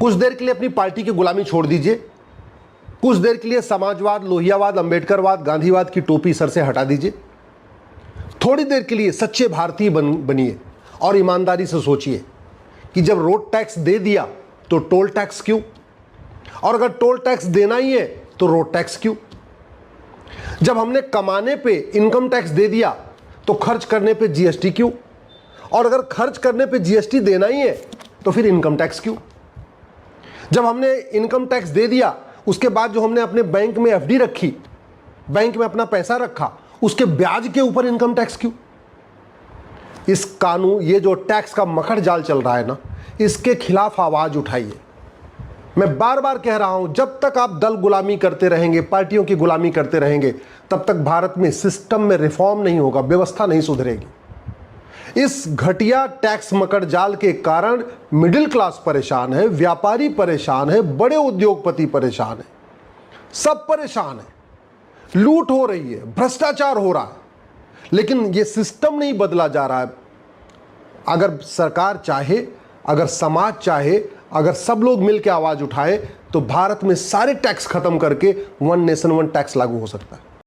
कुछ देर के लिए अपनी पार्टी की गुलामी छोड़ दीजिए, कुछ देर के लिए समाजवाद, लोहियावाद, अंबेडकरवाद, गांधीवाद की टोपी सर से हटा दीजिए। थोड़ी देर के लिए सच्चे भारतीय बनिए और ईमानदारी से सोचिए कि जब रोड टैक्स दे दिया तो टोल टैक्स क्यों, और अगर टोल टैक्स देना ही है तो रोड टैक्स क्यों। जब हमने कमाने पे इनकम टैक्स दे दिया तो खर्च करने पे जीएसटी क्यों, और अगर खर्च करने पे जीएसटी देना ही है तो फिर इनकम टैक्स क्यों। जब हमने इनकम टैक्स दे दिया, उसके बाद जो हमने अपने बैंक में एफडी रखी, बैंक में अपना पैसा रखा, उसके ब्याज के ऊपर इनकम टैक्स क्यों। इस कानून, ये जो टैक्स का मखड़ जाल चल रहा है ना, इसके खिलाफ आवाज उठाइए। मैं बार बार कह रहा हूं, जब तक आप दल गुलामी करते रहेंगे, पार्टियों की गुलामी करते रहेंगे, तब तक भारत में सिस्टम में रिफॉर्म नहीं होगा, व्यवस्था नहीं सुधरेगी। इस घटिया टैक्स मकड़ जाल के कारण मिडिल क्लास परेशान है, व्यापारी परेशान है, बड़े उद्योगपति परेशान है, सब परेशान है। लूट हो रही है, भ्रष्टाचार हो रहा है, लेकिन यह सिस्टम नहीं बदला जा रहा है। अगर सरकार चाहे, अगर समाज चाहे, अगर सब लोग मिलकर आवाज उठाए, तो भारत में सारे टैक्स खत्म करके वन नेशन वन टैक्स लागू हो सकता है।